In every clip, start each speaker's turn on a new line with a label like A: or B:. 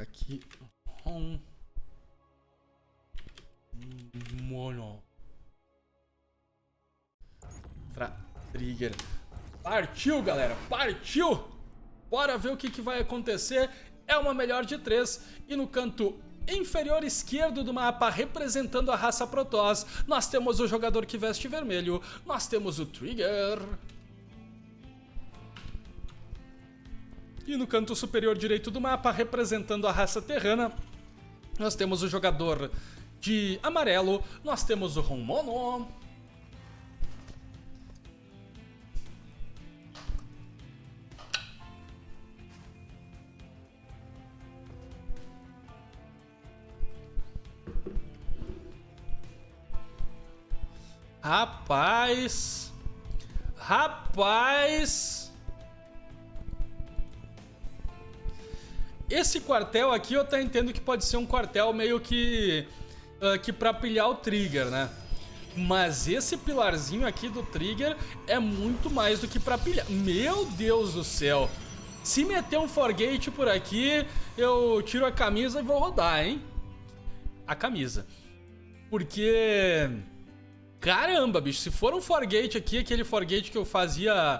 A: aqui. Mono. Pra trigger. Partiu, galera. Partiu. Bora ver o que vai acontecer. É uma melhor de 3. E no canto inferior esquerdo do mapa, representando a raça Protoss, nós temos o jogador que veste vermelho. Nós temos o Trigger. E no canto superior direito do mapa, representando a raça Terrana, nós temos o jogador de amarelo. Nós temos o Honmono. Rapaz. Esse quartel aqui eu até entendo que pode ser um quartel meio que pra pilhar o Trigger, né? Mas esse pilarzinho aqui do Trigger é muito mais do que pra pilhar. Meu Deus do céu. Se meter um Forgate por aqui, eu tiro a camisa e vou rodar, hein? A camisa. Porque... caramba, bicho, se for um Forgate aqui, aquele Forgate que eu fazia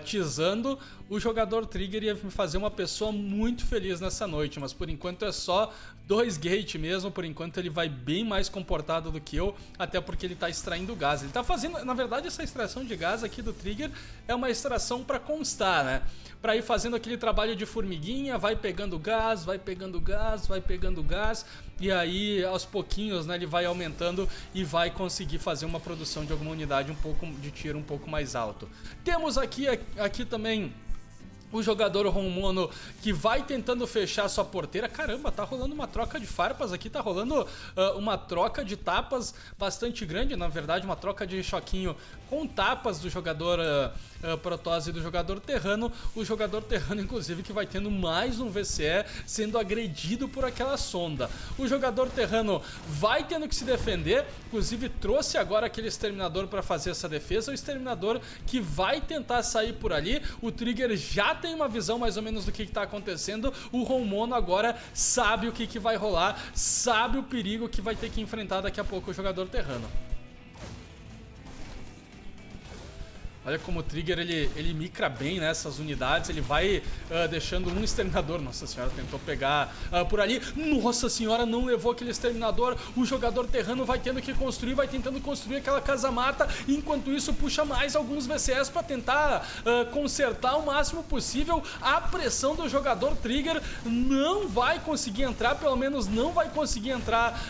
A: teasando, o jogador Trigger ia me fazer uma pessoa muito feliz nessa noite. Mas por enquanto é só 2 gate mesmo, por enquanto ele vai bem mais comportado do que eu, até porque ele tá extraindo gás. Ele tá fazendo, na verdade essa extração de gás aqui do Trigger é uma extração pra constar, né? Pra ir fazendo aquele trabalho de formiguinha, vai pegando gás, vai pegando gás, vai pegando gás, e aí aos pouquinhos, né, ele vai aumentando e vai conseguir fazer uma produção de alguma unidade um pouco de tiro um pouco mais alto. Temos aqui também o jogador Honmono, que vai tentando fechar sua porteira. Caramba, tá rolando uma troca de farpas aqui, tá rolando uma troca de tapas bastante grande, na verdade uma troca de choquinho com tapas do jogador Protoss e do jogador Terrano. O jogador Terrano, inclusive, que vai tendo mais um VCE sendo agredido por aquela sonda. O jogador Terrano vai tendo que se defender, inclusive trouxe agora aquele exterminador para fazer essa defesa. O exterminador que vai tentar sair por ali. O Trigger já tem uma visão mais ou menos do que está acontecendo. O Honmono agora sabe o que vai rolar, sabe o perigo que vai ter que enfrentar daqui a pouco o jogador Terrano. Olha como o Trigger ele micra bem nessas unidades, ele vai deixando um exterminador. Nossa senhora, tentou pegar por ali. Nossa senhora, não levou aquele exterminador. O jogador Terrano vai tendo que construir, vai tentando construir aquela casa-mata. Enquanto isso, puxa mais alguns VCS para tentar consertar o máximo possível. A pressão do jogador Trigger não vai conseguir entrar, pelo menos não vai conseguir entrar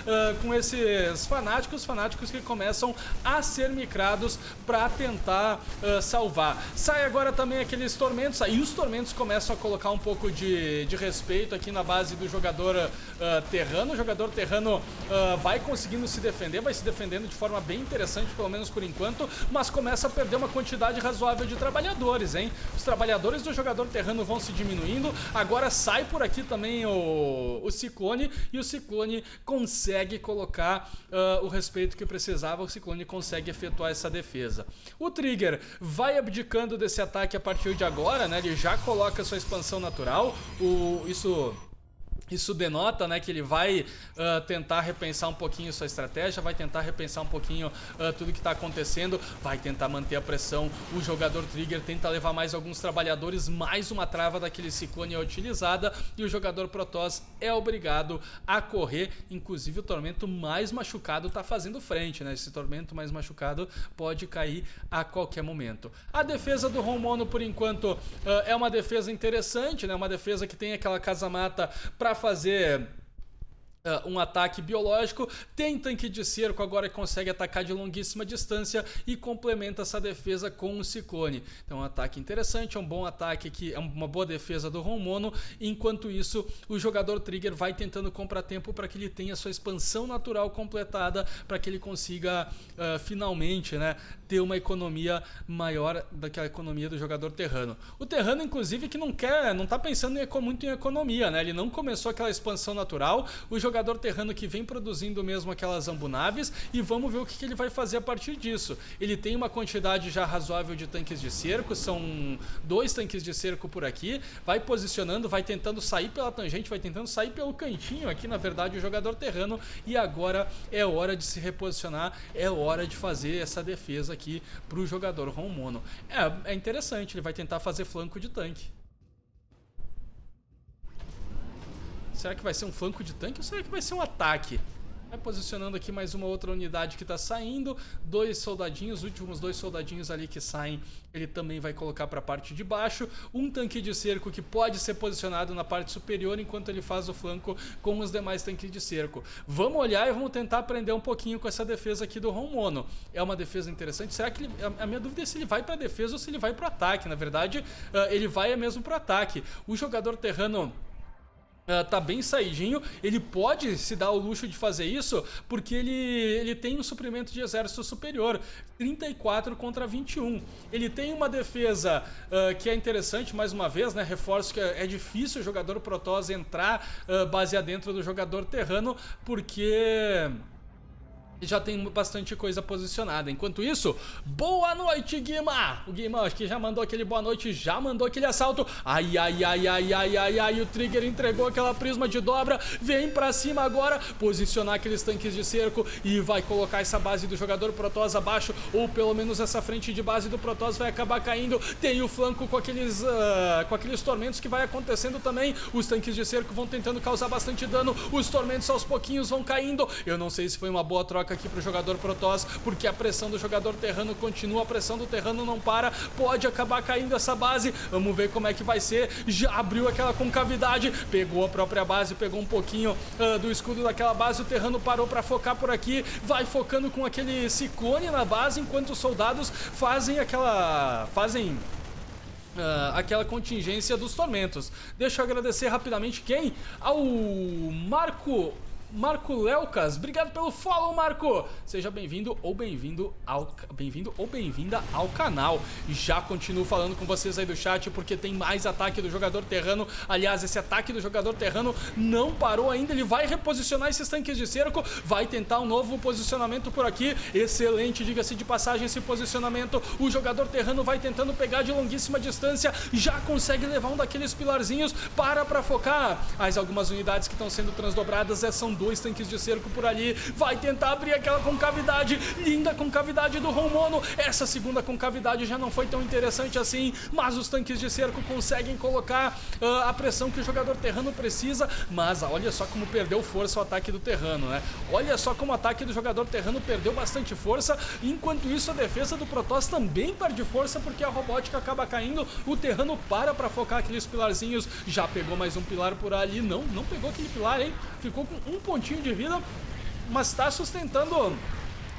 A: com esses fanáticos que começam a ser micrados para tentar salvar. Sai agora também aqueles tormentos, aí os tormentos começam a colocar um pouco de respeito aqui na base do jogador Terrano. O jogador Terrano vai conseguindo se defender, vai se defendendo de forma bem interessante, pelo menos por enquanto, mas começa a perder uma quantidade razoável de trabalhadores, hein? Os trabalhadores do jogador Terrano vão se diminuindo. Agora sai por aqui também o Ciclone, e o Ciclone consegue colocar o respeito que precisava. O Ciclone consegue efetuar essa defesa. O Trigger vai abdicando desse ataque a partir de agora, né? Ele já coloca sua expansão natural. Isso denota, né, que ele vai tentar repensar um pouquinho sua estratégia, vai tentar repensar um pouquinho tudo que está acontecendo, vai tentar manter a pressão. O jogador Trigger tenta levar mais alguns trabalhadores, mais uma trava daquele Ciclone é utilizada, e o jogador Protoss é obrigado a correr. Inclusive o tormento mais machucado está fazendo frente, né? Esse tormento mais machucado pode cair a qualquer momento. A defesa do Honmono, por enquanto, é uma defesa interessante, né? Uma defesa que tem aquela casa-mata para fazer um ataque biológico. Tem tanque de cerco agora que consegue atacar de longuíssima distância e complementa essa defesa com o Ciclone. Então é um ataque interessante, é um bom ataque aqui, é uma boa defesa do Honmono. Enquanto isso, o jogador Trigger vai tentando comprar tempo para que ele tenha sua expansão natural completada, para que ele consiga finalmente, né, ter uma economia maior daquela economia do jogador Terrano. O Terrano, inclusive, que não tá pensando muito em economia, né? Ele não começou aquela expansão natural. O jogador terrano que vem produzindo mesmo aquelas ambunaves, e vamos ver o que ele vai fazer a partir disso. Ele tem uma quantidade já razoável de tanques de cerco, são 2 tanques de cerco por aqui, vai posicionando, vai tentando sair pela tangente, vai tentando sair pelo cantinho aqui, na verdade, o jogador terrano, e agora é hora de se reposicionar, é hora de fazer essa defesa aqui pro jogador Honmono. É interessante, ele vai tentar fazer flanco de tanque. Será que vai ser um flanco de tanque ou será que vai ser um ataque? Vai posicionando aqui mais uma outra unidade que tá saindo. 2 soldadinhos, os últimos 2 soldadinhos ali que saem, ele também vai colocar para a parte de baixo. Um tanque de cerco que pode ser posicionado na parte superior enquanto ele faz o flanco com os demais tanques de cerco. Vamos olhar e vamos tentar aprender um pouquinho com essa defesa aqui do Honmono. É uma defesa interessante. Será que a minha dúvida é se ele vai para defesa ou se ele vai para ataque. Na verdade, ele vai mesmo para ataque. O jogador terrano tá bem saidinho, ele pode se dar o luxo de fazer isso porque ele tem um suprimento de exército superior, 34 contra 21. Ele tem uma defesa que é interessante, mais uma vez, né? Reforço que é difícil o jogador Protoss entrar base adentro do jogador terrano, porque já tem bastante coisa posicionada. Enquanto isso, boa noite, Guima! O Guima acho que já mandou aquele boa noite, já mandou aquele assalto. Ai, ai, ai, ai, ai, ai, ai, o Trigger entregou aquela prisma de dobra, vem pra cima agora, posicionar aqueles tanques de cerco e vai colocar essa base do jogador Protoss abaixo, ou pelo menos essa frente de base do Protoss vai acabar caindo. Tem o flanco com aqueles tormentos que vai acontecendo também. Os tanques de cerco vão tentando causar bastante dano, os tormentos aos pouquinhos vão caindo. Eu não sei se foi uma boa troca aqui pro jogador Protoss, porque a pressão do jogador terrano continua, a pressão do terrano não para, pode acabar caindo essa base. Vamos ver como é que vai ser. Já abriu aquela concavidade, pegou a própria base, pegou um pouquinho do escudo daquela base, o terrano parou para focar por aqui, vai focando com aquele ciclone na base, enquanto os soldados fazem aquela contingência dos tormentos. Deixa eu agradecer rapidamente quem? Ao Marco Lelcas, obrigado pelo follow, Marco. Seja bem-vindo ou bem-vinda ao canal. Já continuo falando com vocês aí do chat porque tem mais ataque do jogador terrano. Aliás, esse ataque do jogador terrano não parou ainda, ele vai reposicionar esses tanques de cerco, vai tentar um novo posicionamento por aqui. Excelente, diga-se de passagem, esse posicionamento. O jogador terrano vai tentando pegar de longuíssima distância, já consegue levar um daqueles pilarzinhos, para focar. As algumas unidades que estão sendo transdobradas são 2 tanques de cerco por ali, vai tentar abrir aquela concavidade, linda concavidade do Honmono. Essa segunda concavidade já não foi tão interessante assim, mas os tanques de cerco conseguem colocar a pressão que o jogador terrano precisa. Mas olha só como perdeu força o ataque do terrano, né? Olha só como o ataque do jogador terrano perdeu bastante força, enquanto isso a defesa do Protoss também perde força, porque a robótica acaba caindo, o terrano para focar aqueles pilarzinhos, já pegou mais um pilar por ali, não pegou aquele pilar, hein? Ficou com um pontinho de vida, mas tá sustentando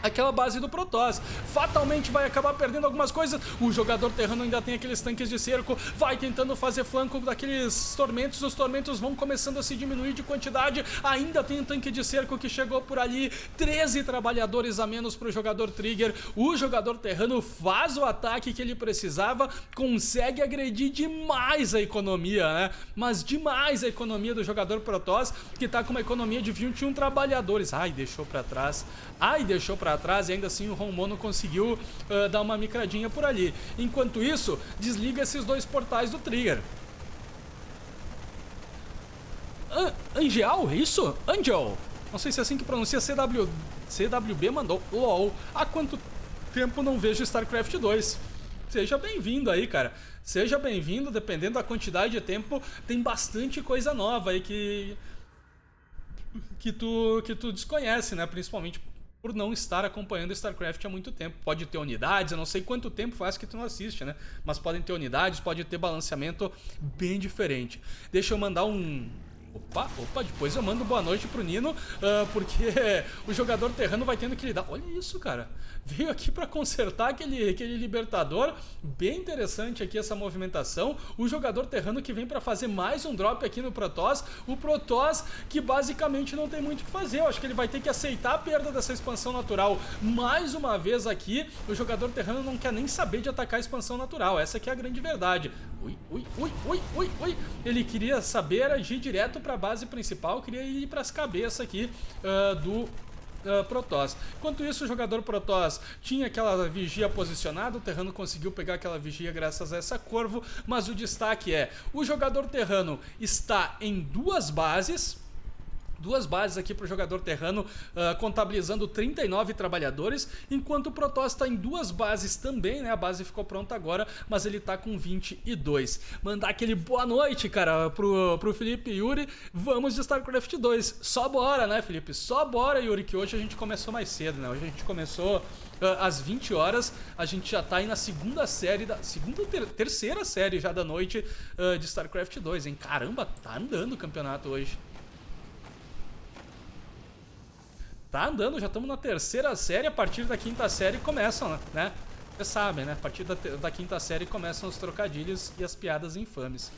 A: aquela base do Protoss. Fatalmente vai acabar perdendo algumas coisas. O jogador terrano ainda tem aqueles tanques de cerco, vai tentando fazer flanco daqueles tormentos. Os tormentos vão começando a se diminuir de quantidade. Ainda tem um tanque de cerco que chegou por ali, 13 trabalhadores a menos para o jogador Trigger. O jogador terrano faz o ataque que ele precisava, consegue agredir demais a economia, né? Mas demais a economia do jogador Protoss, que tá com uma economia de 21 trabalhadores. Ai, deixou para trás. Atrás, e ainda assim o Honmono conseguiu dar uma micradinha por ali. Enquanto isso, desliga esses 2 portais do Trigger. Angel, isso? Angel. Não sei se é assim que pronuncia. CWB mandou. LOL. Há quanto tempo não vejo StarCraft 2? Seja bem-vindo aí, cara. Seja bem-vindo, dependendo da quantidade de tempo, tem bastante coisa nova aí que tu desconhece, né? Principalmente por não estar acompanhando StarCraft há muito tempo. Pode ter unidades, eu não sei quanto tempo faz que tu não assiste, né? Mas podem ter unidades, pode ter balanceamento bem diferente. Deixa eu mandar um... Opa, depois eu mando boa noite pro Nino, porque o jogador terrano vai tendo que lidar. Olha isso, cara. Veio aqui pra consertar aquele libertador. Bem interessante aqui essa movimentação. O jogador terrano que vem pra fazer mais um drop aqui no Protoss. O Protoss que basicamente não tem muito o que fazer. Eu acho que ele vai ter que aceitar a perda dessa expansão natural. Mais uma vez aqui, o jogador terrano não quer nem saber de atacar a expansão natural. Essa aqui é a grande verdade. Ui. Ele queria saber agir direto pra base principal, queria ir pras cabeças aqui do Protoss. Enquanto isso, o jogador Protoss tinha aquela vigia posicionada, o Terrano conseguiu pegar aquela vigia graças a essa Corvo, mas o destaque é, o jogador Terrano está em duas bases aqui para o jogador Terrano, contabilizando 39 trabalhadores, enquanto o Protoss está em duas bases também, né? A base ficou pronta agora, mas ele tá com 22. Mandar aquele boa noite, cara, pro Felipe e Yuri. Vamos de StarCraft 2. Só bora, né, Felipe? Só bora, Yuri, que hoje a gente começou mais cedo, né? Hoje a gente começou às 20 horas, a gente já tá aí na segunda série, terceira série já da noite de StarCraft 2, hein? Caramba, tá andando o campeonato hoje. Tá andando, já estamos na terceira série, a partir da quinta série começam, né? Vocês sabem, né? A partir da quinta série começam os trocadilhos e as piadas infames.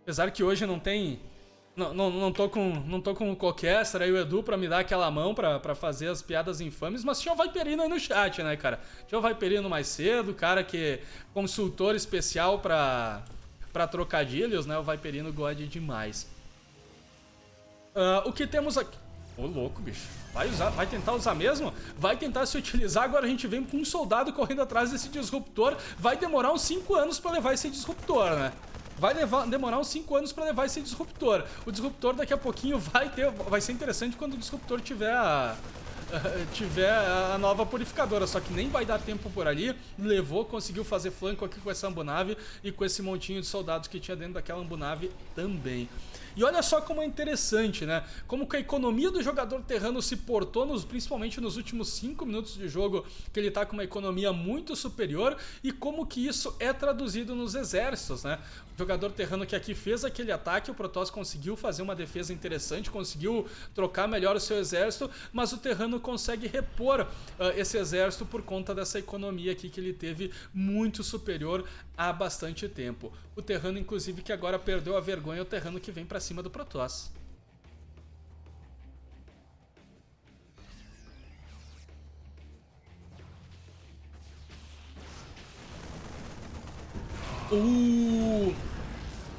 A: Apesar que hoje não tem... Não tô com o Coquestra e o Edu pra me dar aquela mão pra fazer as piadas infames, mas tinha o Viperino aí no chat, né, cara? Tinha o Viperino mais cedo, cara que é consultor especial pra trocadilhos, né? O Viperino gosta demais. O que temos aqui... Ô, louco, bicho. Vai tentar usar mesmo? Vai tentar se utilizar. Agora a gente vem com um soldado correndo atrás desse disruptor. Vai demorar uns 5 anos pra levar esse disruptor, né? Vai demorar uns 5 anos pra levar esse disruptor. O disruptor daqui a pouquinho vai ser interessante quando o disruptor tiver a nova purificadora, só que nem vai dar tempo por ali. Conseguiu fazer flanco aqui com essa ambunave e com esse montinho de soldados que tinha dentro daquela ambunave também. E olha só como é interessante, né? Como que a economia do jogador Terrano se portou, principalmente nos últimos 5 minutos de jogo, que ele tá com uma economia muito superior, e como que isso é traduzido nos exércitos, né? O jogador Terrano que aqui fez aquele ataque, o Protoss conseguiu fazer uma defesa interessante, conseguiu trocar melhor o seu exército, mas o Terrano consegue repor esse exército por conta dessa economia aqui que ele teve muito superior há bastante tempo. O Terrano, inclusive, que agora perdeu a vergonha, é o Terrano que vem pra cima do Protoss.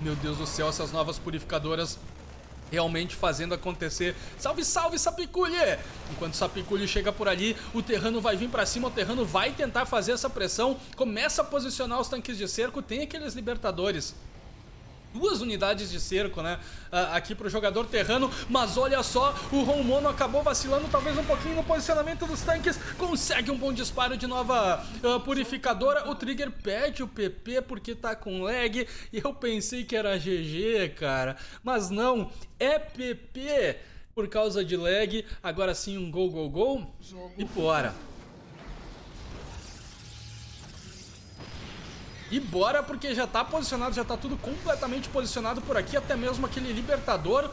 A: Meu Deus do céu, essas novas purificadoras realmente fazendo acontecer. Salve, salve, Sapiculhe! Enquanto o Sapiculhe chega por ali, o Terrano vai vir pra cima, o Terrano vai tentar fazer essa pressão, começa a posicionar os tanques de cerco, tem aqueles libertadores. 2 unidades de cerco, né, aqui pro jogador Terrano, mas olha só, o Ronmono acabou vacilando talvez um pouquinho no posicionamento dos tanques, consegue um bom disparo de nova purificadora, o Trigger pede o PP porque tá com lag, e eu pensei que era GG, cara, mas não, é PP por causa de lag. Agora sim um gol e bora. E bora, porque já tá posicionado, já tá tudo completamente posicionado por aqui, até mesmo aquele libertador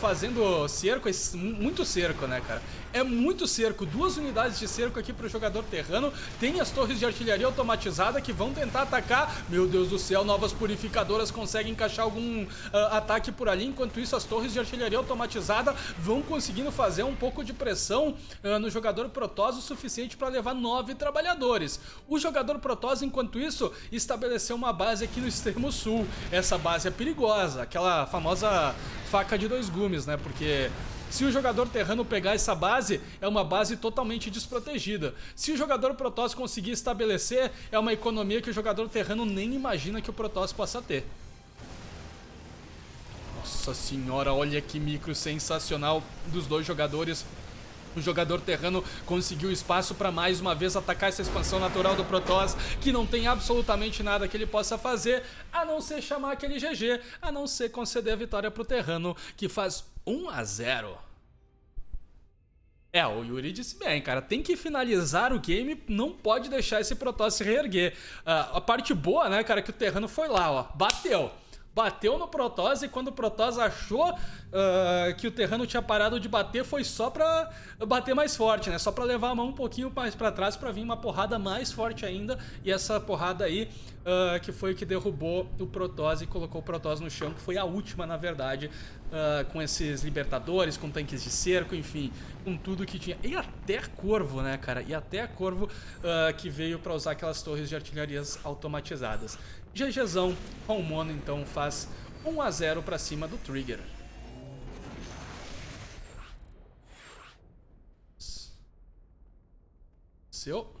A: fazendo cerco, muito cerco, né, cara? É muito cerco, 2 unidades de cerco aqui pro jogador Terrano, tem as torres de artilharia automatizada que vão tentar atacar, meu Deus do céu, novas purificadoras conseguem encaixar algum ataque por ali, enquanto isso as torres de artilharia automatizada vão conseguindo fazer um pouco de pressão no jogador Protoss o suficiente para levar 9 trabalhadores. O jogador Protoss, enquanto isso, estabeleceu uma base aqui no extremo sul. Essa base é perigosa, aquela famosa faca de 2 gumes, né? Porque se o jogador Terrano pegar essa base, é uma base totalmente desprotegida. Se o jogador Protoss conseguir estabelecer, é uma economia que o jogador Terrano nem imagina que o Protoss possa ter. Nossa senhora, olha que micro sensacional dos 2 jogadores. O jogador Terrano conseguiu espaço para mais uma vez atacar essa expansão natural do Protoss, que não tem absolutamente nada que ele possa fazer, a não ser chamar aquele GG, a não ser conceder a vitória pro Terrano, que faz 1-0. O Yuri disse bem, cara, tem que finalizar o game, não pode deixar esse Protoss se reerguer. A parte boa, né, cara, que o Terrano foi lá, ó, bateu no Protoss, e quando o Protoss achou que o Terrano tinha parado de bater, foi só pra bater mais forte, né? Só pra levar a mão um pouquinho mais pra trás pra vir uma porrada mais forte ainda, e essa porrada aí que foi o que derrubou o Protoss e colocou o Protoss no chão, que foi a última, na verdade, com esses libertadores, com tanques de cerco, enfim, com tudo que tinha. E até Corvo, né, cara? E até Corvo que veio pra usar aquelas torres de artilharias automatizadas. GGzão, Homemono então faz 1-0 pra cima do Trigger. Seu.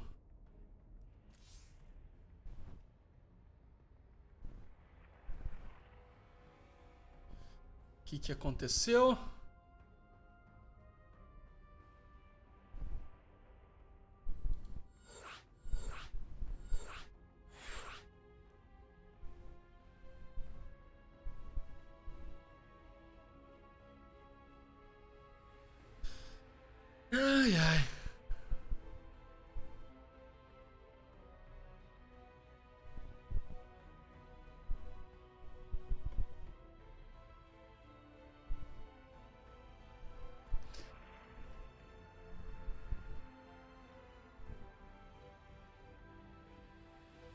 A: O que aconteceu? Ai, ai.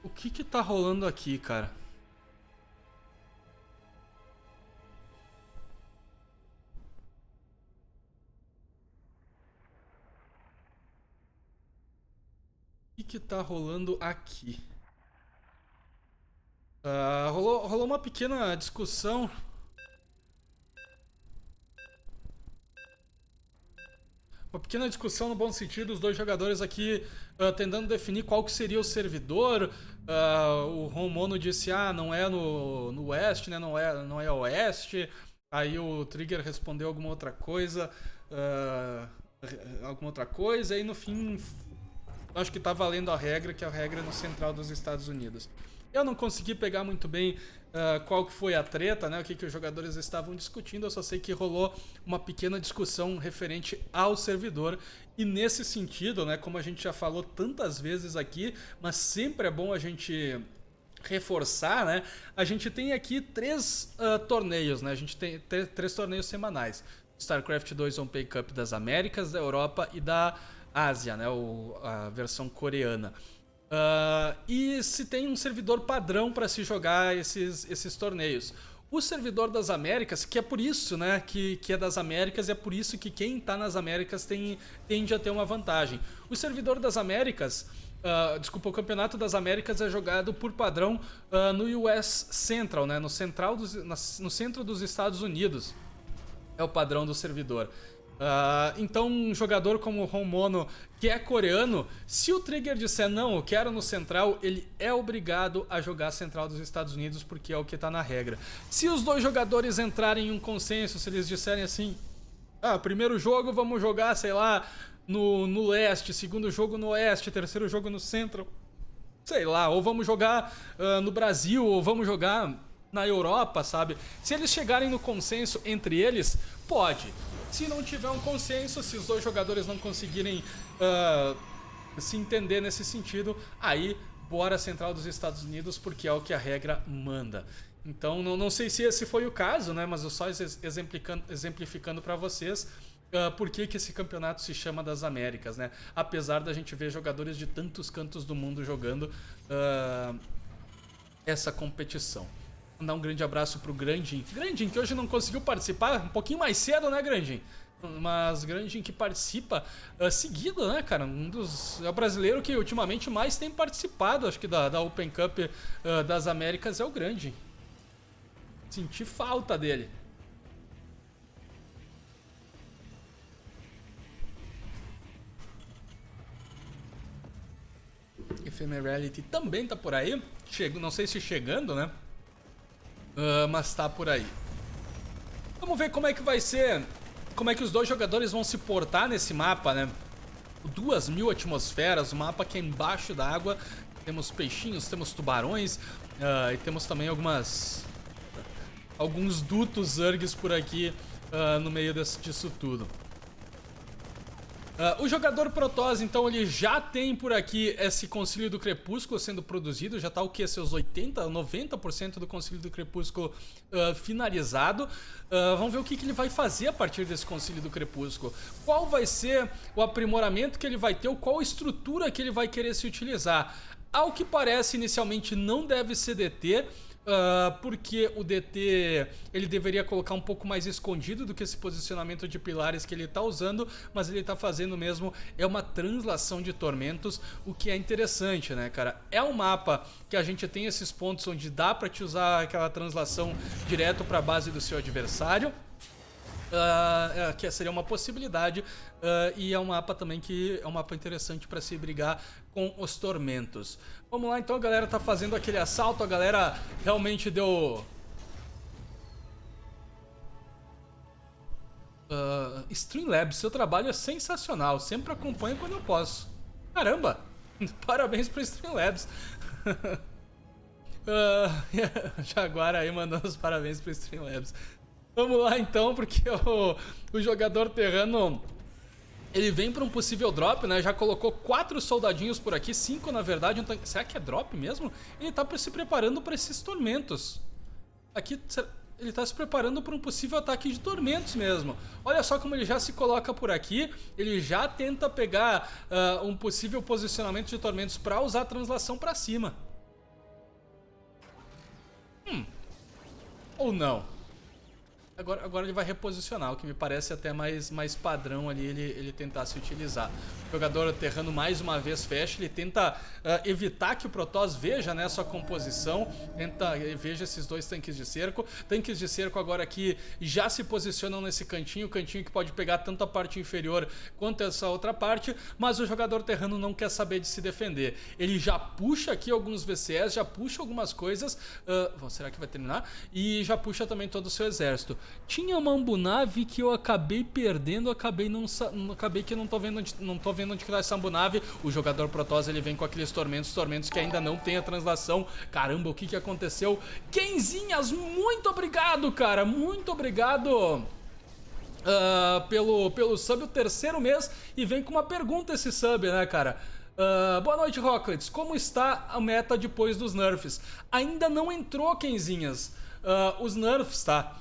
A: O que tá rolando aqui, cara? O que tá rolando aqui? Rolou uma pequena discussão. Uma pequena discussão no bom sentido, os dois jogadores aqui tentando definir qual que seria o servidor. O Homemono disse, não é no oeste, né? Não é oeste. Aí o Trigger respondeu alguma outra coisa. E no fim, acho que tá valendo a regra, que a regra é no central dos Estados Unidos. Eu não consegui pegar muito bem qual que foi a treta, né? O que os jogadores estavam discutindo. Eu só sei que rolou uma pequena discussão referente ao servidor. E nesse sentido, né? Como a gente já falou tantas vezes aqui, mas sempre é bom a gente reforçar, né? A gente tem aqui 3 torneios, né? A gente tem 3 torneios semanais. StarCraft 2 Open Cup das Américas, da Europa e da Ásia, né? A versão coreana. E se tem um servidor padrão para se jogar esses torneios. O servidor das Américas, que é por isso, né, que é das Américas, e é por isso que quem tá nas Américas tende a ter uma vantagem. O servidor das Américas, o Campeonato das Américas é jogado por padrão no US Central, né, no centro dos Estados Unidos. É o padrão do servidor. Então um jogador como o Homemono, que é coreano, se o Trigger disser não, eu quero no central, ele é obrigado a jogar central dos Estados Unidos, porque é o que tá na regra. Se os dois jogadores entrarem em um consenso, se eles disserem assim, primeiro jogo vamos jogar, sei lá, no leste, segundo jogo no oeste, terceiro jogo no centro, sei lá, ou vamos jogar no Brasil, ou vamos jogar na Europa, sabe? Se eles chegarem no consenso entre eles, pode. Se não tiver um consenso, se os dois jogadores não conseguirem se entender nesse sentido, aí bora central dos Estados Unidos, porque é o que a regra manda. Então não sei se esse foi o caso, né? Mas eu só exemplificando para vocês por que esse campeonato se chama das Américas, né? Apesar da gente ver jogadores de tantos cantos do mundo jogando essa competição. Mandar um grande abraço pro Grandin. Grandin, que hoje não conseguiu participar, um pouquinho mais cedo, né, Grandin? Mas Grandin que participa seguido, né, cara? É o brasileiro que ultimamente mais tem participado, acho que da Open Cup das Américas é o Grandin. Senti falta dele. Ephemerality também tá por aí. Não sei se chegando, né? Mas tá por aí. Vamos ver como é que vai ser, como é que os dois jogadores vão se portar nesse mapa, né? 2000 atmosferas, o mapa que é embaixo da água. Temos peixinhos, temos tubarões e temos também alguns dutos Zergs por aqui no meio disso tudo. O jogador Protoss, então, ele já tem por aqui esse Concílio do Crepúsculo sendo produzido, já tá o que? Seus 80%, 90% do Concílio do Crepúsculo finalizado. Vamos ver o que ele vai fazer a partir desse Concílio do Crepúsculo. Qual vai ser o aprimoramento que ele vai ter, ou qual estrutura que ele vai querer se utilizar. Ao que parece, inicialmente não deve ser DT, porque o DT ele deveria colocar um pouco mais escondido do que esse posicionamento de pilares que ele tá usando, mas ele tá fazendo mesmo é uma translação de tormentos, o que é interessante, né, cara? É um mapa que a gente tem esses pontos onde dá pra te usar aquela translação direto pra base do seu adversário. Que seria uma possibilidade, e é um mapa também que é um mapa interessante para se brigar com os tormentos. Vamos lá então, a galera tá fazendo aquele assalto, a galera realmente deu... Streamlabs, seu trabalho é sensacional, sempre acompanho quando eu posso. Caramba, parabéns pro Streamlabs. Jaguar aí mandando os parabéns pro Streamlabs. Vamos lá então, porque o jogador terrano, ele vem para um possível drop, né? Já colocou 4 soldadinhos por aqui, 5 na verdade. Então, será que é drop mesmo? Ele tá se preparando para esses tormentos. Aqui, ele tá se preparando para um possível ataque de tormentos mesmo. Olha só como ele já se coloca por aqui. Ele já tenta pegar um possível posicionamento de tormentos para usar a translação para cima. Ou não? Agora ele vai reposicionar, o que me parece até mais padrão ali ele tentar se utilizar. O jogador terrano mais uma vez fecha, ele tenta evitar que o Protoss veja, né, sua composição, veja esses 2 tanques de cerco. Tanques de cerco agora aqui já se posicionam nesse cantinho, que pode pegar tanto a parte inferior quanto essa outra parte, mas o jogador terrano não quer saber de se defender. Ele já puxa aqui alguns VCS, já puxa algumas coisas, será que vai terminar? E já puxa também todo o seu exército. Tinha uma ambunave que eu acabei perdendo, acabei que eu não tô vendo onde que tá essa ambunave. O jogador Protoss ele vem com aqueles tormentos que ainda não tem a translação. Caramba, o que aconteceu? Kenzinhas, muito obrigado, cara, muito obrigado pelo sub, o 3º mês, e vem com uma pergunta esse sub, né, cara? Boa noite, Rocklets. Como está a meta depois dos nerfs? Ainda não entrou, Kenzinhas, os nerfs, tá?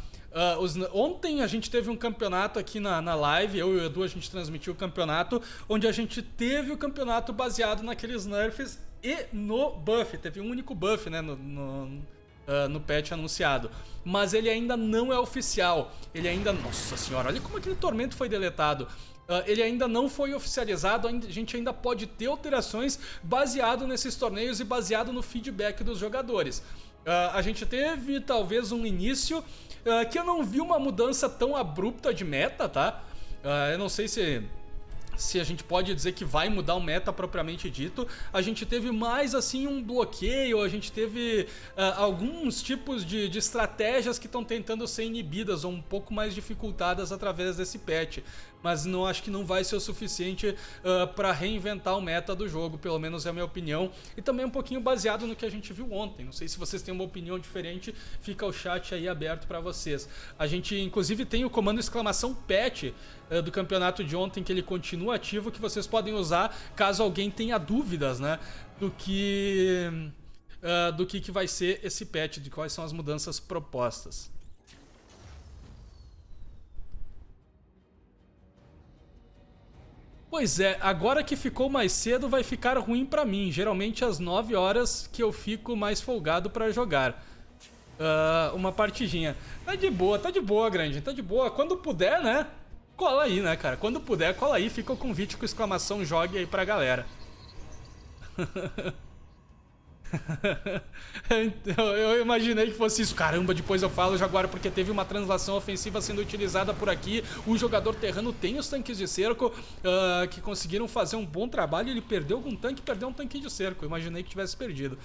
A: Ontem a gente teve um campeonato aqui na live, eu e o Edu, a gente transmitiu o campeonato, onde a gente teve o campeonato baseado naqueles nerfs e no buff. Teve um único buff, né, no patch anunciado, mas ele ainda não é oficial. Ele ainda... Nossa senhora, olha como aquele tormento foi deletado. Ele ainda não foi oficializado, a gente ainda pode ter alterações baseado nesses torneios e baseado no feedback dos jogadores. A gente teve talvez um início que eu não vi uma mudança tão abrupta de meta, tá? Eu não sei se a gente pode dizer que vai mudar o meta propriamente dito. A gente teve mais assim um bloqueio, a gente teve alguns tipos de estratégias que estão tentando ser inibidas ou um pouco mais dificultadas através desse patch, mas não acho que não vai ser o suficiente para reinventar o meta do jogo, pelo menos é a minha opinião, e também um pouquinho baseado no que a gente viu ontem. Não sei se vocês têm uma opinião diferente, fica o chat aí aberto para vocês. A gente inclusive tem o comando exclamação patch do campeonato de ontem, que ele continua ativo, que vocês podem usar caso alguém tenha dúvidas, né, do que vai ser esse patch, de quais são as mudanças propostas. Pois é, agora que ficou mais cedo vai ficar ruim pra mim. Geralmente às 9 horas que eu fico mais folgado pra jogar uma partidinha. Tá de boa, grande, tá de boa. Quando puder, né? Cola aí, né, cara? Quando puder, cola aí. Fica o convite com exclamação jogue aí pra galera. Eu imaginei que fosse isso. Caramba, depois eu falo, Jaguar, porque teve uma translação ofensiva sendo utilizada por aqui. O jogador terrano tem os tanques de cerco que conseguiram fazer um bom trabalho. Ele perdeu algum tanque, perdeu um tanque de cerco. Eu imaginei que tivesse perdido.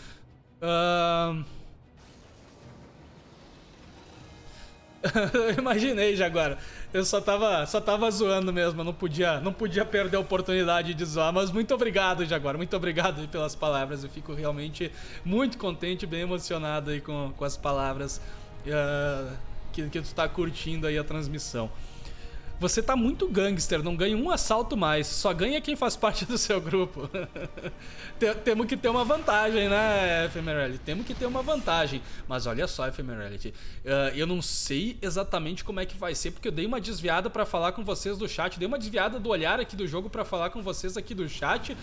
A: Eu imaginei, Jaguar. Eu só tava zoando mesmo, eu não podia perder a oportunidade de zoar, mas muito obrigado, Jaguar, muito obrigado pelas palavras. Eu fico realmente muito contente, bem emocionado aí com as palavras que tu tá curtindo aí a transmissão. Você tá muito gangster, não ganha um assalto mais. Só ganha quem faz parte do seu grupo. Temos que ter uma vantagem, né, Ephemerality? Temos que ter uma vantagem. Mas olha só, Ephemerality. Eu não sei exatamente como é que vai ser, porque eu dei uma desviada pra falar com vocês do chat. Dei uma desviada do olhar aqui do jogo pra falar com vocês aqui do chat.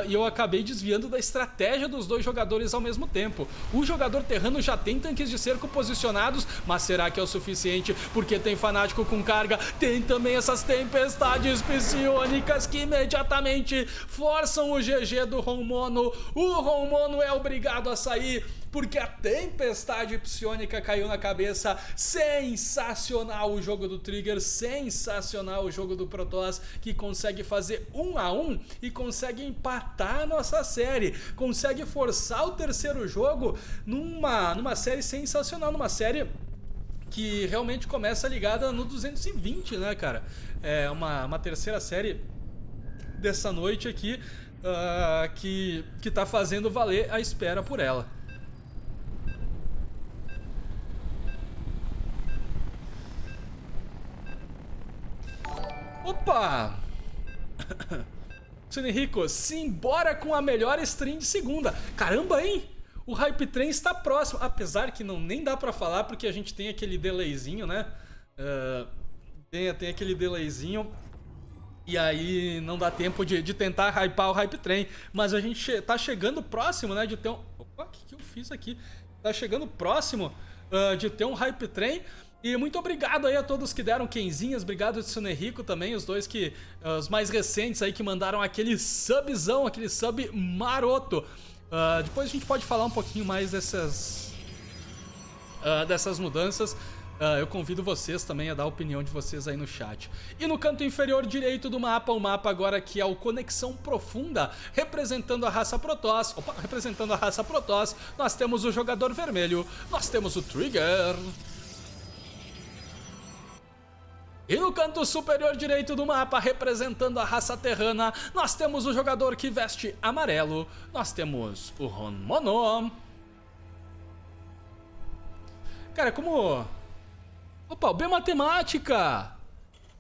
A: E eu acabei desviando da estratégia dos dois jogadores ao mesmo tempo. O jogador terrano já tem tanques de cerco posicionados, mas será que é o suficiente? Porque tem fanático com carga, tem também essas tempestades psionicas que imediatamente forçam o GG do Ronmono. O Ronmono é obrigado a sair porque a tempestade psionica caiu na cabeça. Sensacional o jogo do Trigger, sensacional o jogo do Protoss, que consegue fazer 1 a 1 e consegue empatar a nossa série, consegue forçar o terceiro jogo numa série sensacional, numa série que realmente começa ligada no 220, né, cara? É uma terceira série dessa noite aqui que tá fazendo valer a espera por ela. Opa! Sunerico, simbora com a melhor stream de segunda. Caramba, hein? O Hype Train está próximo, apesar que nem dá pra falar porque a gente tem aquele delayzinho, né? Tem aquele delayzinho e aí não dá tempo de tentar hypar o Hype Train. Mas a gente tá chegando próximo, né, de ter um... Opa, o que eu fiz aqui? Tá chegando próximo de ter um Hype Train. E muito obrigado aí a todos que deram quenzinhas, obrigado de Sunerico também, os dois os mais recentes aí que mandaram aquele subzão, aquele sub maroto. Depois a gente pode falar um pouquinho mais dessas mudanças. Eu convido vocês também a dar a opinião de vocês aí no chat. E no canto inferior direito do mapa, o mapa agora que é o Conexão Profunda, representando a raça Protoss. Opa, representando a raça Protoss, nós temos o jogador vermelho, nós temos o Trigger. E no canto superior direito do mapa, representando a raça terrana, nós temos o jogador que veste amarelo, nós temos o Ronmono. Cara, como... Opa, o B Matemática!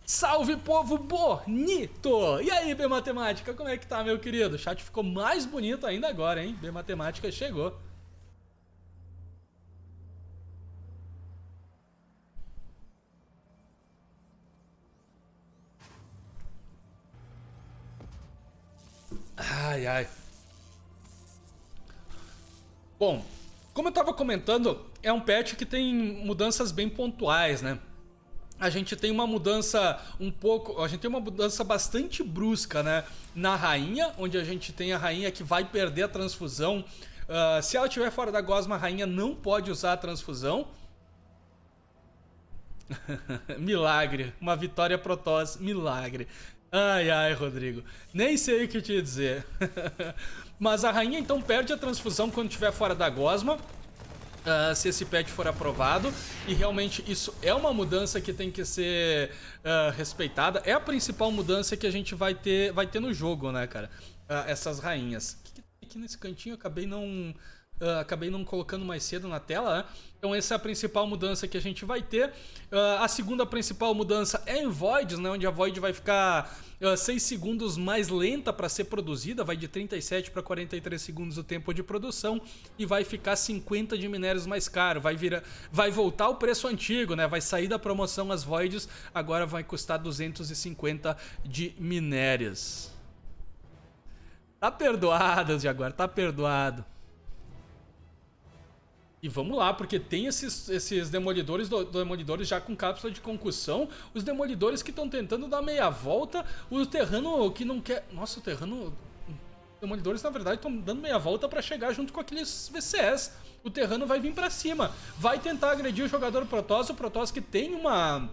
A: Salve, povo bonito! E aí, B Matemática, como é que tá, meu querido? O chat ficou mais bonito ainda agora, hein? B Matemática chegou. Ai, ai. Bom, como eu tava comentando, é um patch que tem mudanças bem pontuais, né? A gente tem uma mudança a gente tem uma mudança bastante brusca, né? Na rainha, onde a gente tem a rainha que vai perder a transfusão. Se ela estiver fora da gosma, a rainha não pode usar a transfusão. Milagre, uma vitória Protoss, milagre. Ai, ai, Rodrigo, nem sei o que te dizer. Mas a rainha então perde a transfusão quando estiver fora da gosma, se esse patch for aprovado. E realmente isso é uma mudança que tem que ser respeitada. É a principal mudança que a gente vai ter no jogo, né, cara? Essas rainhas. Aqui nesse cantinho eu acabei não colocando mais cedo na tela, né? Então essa é a principal mudança que a gente vai ter. A segunda principal mudança é em Voids, né? Onde a Void vai ficar 6 segundos mais lenta para ser produzida, vai de 37 para 43 segundos o tempo de produção e vai ficar 50 de minérios mais caro, vai voltar o preço antigo, né? Vai sair da promoção as Voids, agora vai custar 250 de minérios. Tá perdoado, Jaguar, tá perdoado. E vamos lá, porque tem esses demolidores, demolidores já com cápsula de concussão, os demolidores que estão tentando dar meia volta, o terrano que não quer... Nossa, o terrano... Os demolidores, na verdade, estão dando meia volta para chegar junto com aqueles VCS. O terrano vai vir para cima, vai tentar agredir o jogador Protoss, o Protoss que tem uma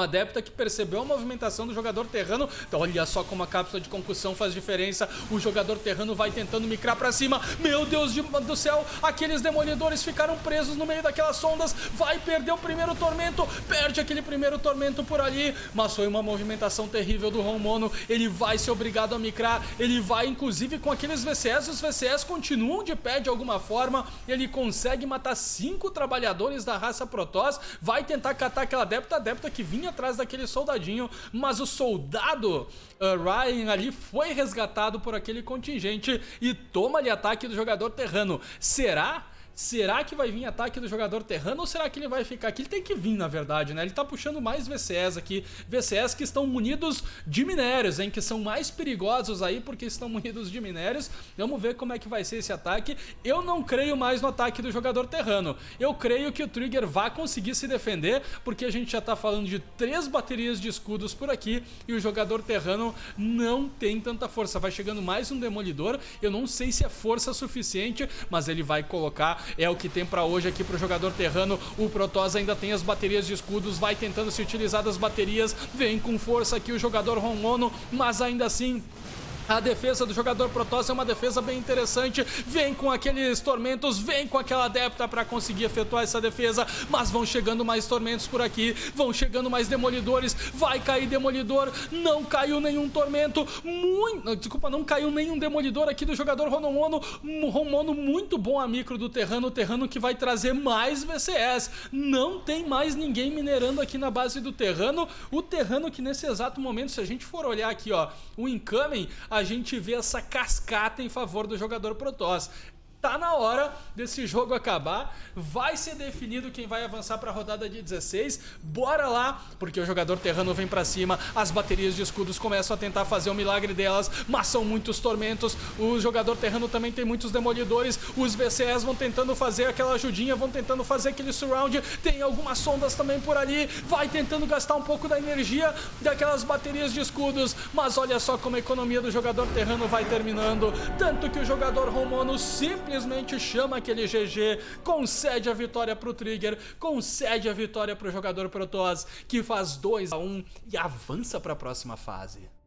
A: adepta que percebeu a movimentação do jogador terrano. Então, olha só como a cápsula de concussão faz diferença. O jogador terrano vai tentando micrar pra cima. Meu Deus do céu, aqueles demolidores ficaram presos no meio daquelas sondas. Vai perder o primeiro tormento, perde aquele primeiro tormento por ali. Mas foi uma movimentação terrível do Ronmono. Ele vai ser obrigado a micrar. Ele vai, inclusive, com aqueles VCS. Os VCS continuam de pé de alguma forma. Ele consegue matar 5 trabalhadores da raça Protoss. Vai tentar catar aquela adepta que vinha sozinho atrás daquele soldadinho, mas o soldado Ryan ali foi resgatado por aquele contingente e toma ali ataque do jogador terrano. Será que vai vir ataque do jogador terrano ou será que ele vai ficar aqui? Ele tem que vir, na verdade, né? Ele tá puxando mais VCS aqui. VCS que estão munidos de minérios, hein? Que são mais perigosos aí porque estão munidos de minérios. Vamos ver como é que vai ser esse ataque. Eu não creio mais no ataque do jogador terrano. Eu creio que o Trigger vai conseguir se defender porque a gente já tá falando de 3 baterias de escudos por aqui e o jogador terrano não tem tanta força. Vai chegando mais um demolidor. Eu não sei se é força suficiente, mas ele vai colocar. É o que tem pra hoje aqui pro jogador terrano. O Protoss ainda tem as baterias de escudos, vai tentando se utilizar das baterias, vem com força aqui o jogador Ronmono, mas ainda assim a defesa do jogador Protoss é uma defesa bem interessante, vem com aqueles tormentos, vem com aquela adepta para conseguir efetuar essa defesa, mas vão chegando mais tormentos por aqui, vão chegando mais demolidores, vai cair demolidor, não caiu nenhum tormento, não caiu nenhum demolidor aqui do jogador Ronmono, muito bom a micro do terrano, o terrano que vai trazer mais VCS, não tem mais ninguém minerando aqui na base do terrano, o terrano que nesse exato momento, se a gente for olhar aqui ó, o incoming, a gente vê essa cascata em favor do jogador Protoss. Tá na hora desse jogo acabar, vai ser definido quem vai avançar para a rodada de 16, bora lá, porque o jogador terrano vem para cima, as baterias de escudos começam a tentar fazer o milagre delas, mas são muitos tormentos, o jogador terrano também tem muitos demolidores, os VCS vão tentando fazer aquela ajudinha, vão tentando fazer aquele surround, tem algumas sondas também por ali, vai tentando gastar um pouco da energia daquelas baterias de escudos, mas olha só como a economia do jogador terrano vai terminando, tanto que o jogador Ronmono simplesmente chama aquele GG, concede a vitória pro Trigger, concede a vitória pro jogador Protoss, que faz 2-1 e avança para a próxima fase.